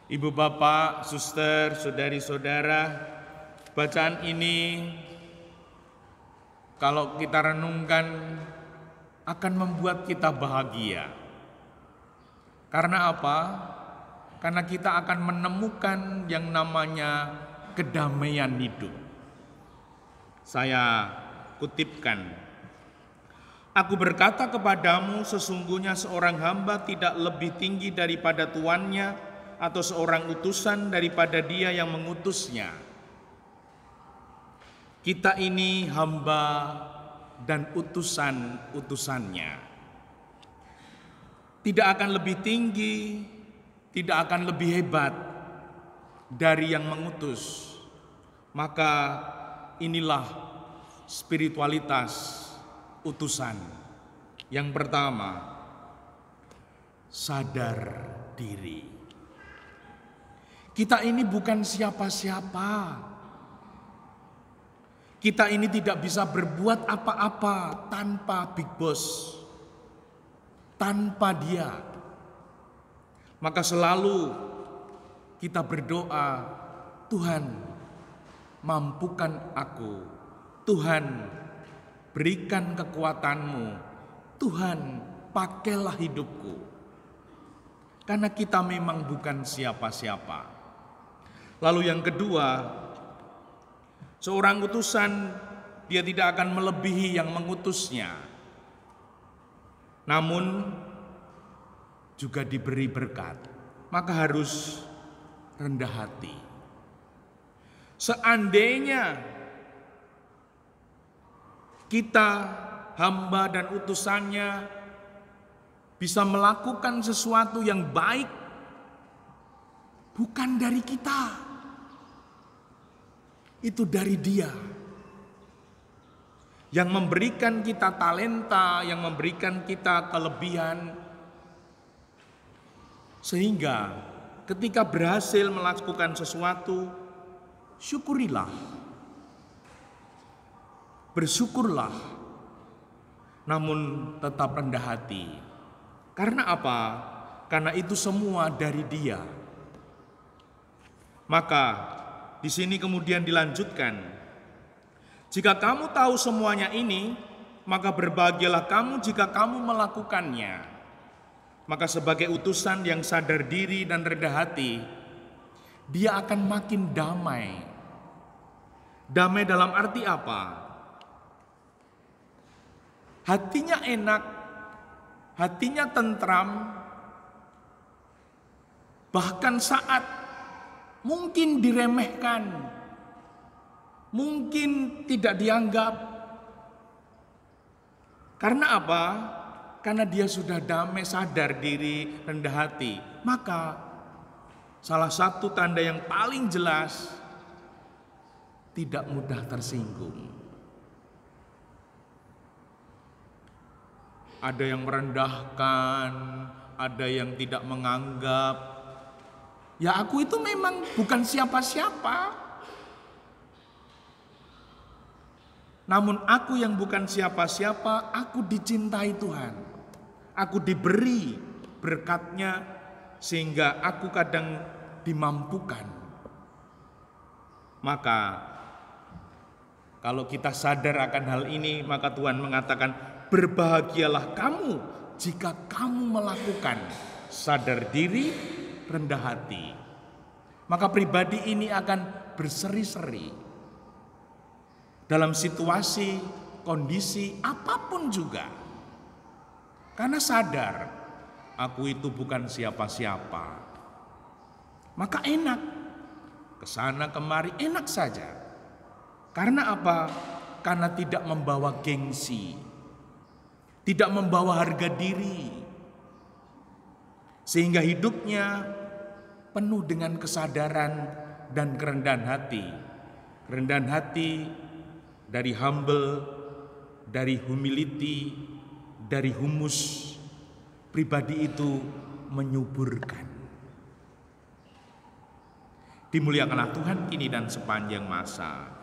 Ibu bapak, suster, saudari-saudara, bacaan ini kalau kita renungkan akan membuat kita bahagia. Karena apa? Karena kita akan menemukan yang namanya kedamaian hidup. Saya kutipkan, "Aku berkata kepadamu, sesungguhnya seorang hamba tidak lebih tinggi daripada tuannya, atau seorang utusan daripada dia yang mengutusnya." Kita ini hamba dan utusan-utusannya. Tidak akan lebih tinggi, tidak akan lebih hebat dari yang mengutus. Maka inilah spiritualitas utusan. Yang pertama, sadar diri. Kita ini bukan siapa-siapa. Kita ini tidak bisa berbuat apa-apa tanpa Big Boss, tanpa Dia. Maka selalu kita berdoa, Tuhan, mampukan aku. Tuhan, berikan kekuatan-Mu. Tuhan, pakailah hidupku. Karena kita memang bukan siapa-siapa. Lalu yang kedua, seorang utusan dia tidak akan melebihi yang mengutusnya. Namun juga diberi berkat, maka harus rendah hati. Seandainya kita hamba dan utusannya bisa melakukan sesuatu yang baik, bukan dari kita. Itu dari Dia yang memberikan kita talenta, yang memberikan kita kelebihan, sehingga ketika berhasil melakukan sesuatu, syukurilah, bersyukurlah, namun tetap rendah hati. Karena apa? Karena itu semua dari Dia. Maka di sini kemudian dilanjutkan, jika kamu tahu semuanya ini, maka berbahagialah kamu jika kamu melakukannya. Maka sebagai utusan yang sadar diri dan rendah hati, dia akan makin damai. Damai dalam arti apa? Hatinya enak, hatinya tentram, bahkan saat mungkin diremehkan, mungkin tidak dianggap. Karena apa? Karena dia sudah damai, sadar diri, rendah hati. Maka salah satu tanda yang paling jelas, tidak mudah tersinggung. Ada yang merendahkan, ada yang tidak menganggap. Ya aku itu memang bukan siapa-siapa. Namun aku yang bukan siapa-siapa, aku dicintai Tuhan. Aku diberi berkat-Nya sehingga aku kadang dimampukan. Maka kalau kita sadar akan hal ini, maka Tuhan mengatakan, berbahagialah kamu jika kamu melakukan sadar diri, rendah hati. Maka pribadi ini akan berseri-seri dalam situasi, kondisi apapun juga. Karena sadar, aku itu bukan siapa-siapa. Maka enak, kesana kemari enak saja. Karena apa? Karena tidak membawa gengsi, tidak membawa harga diri, sehingga hidupnya penuh dengan kesadaran dan kerendahan hati. Kerendahan hati dari humble, dari humility, dari humus. Pribadi itu menyuburkan. Dimuliakanlah Tuhan kini dan sepanjang masa.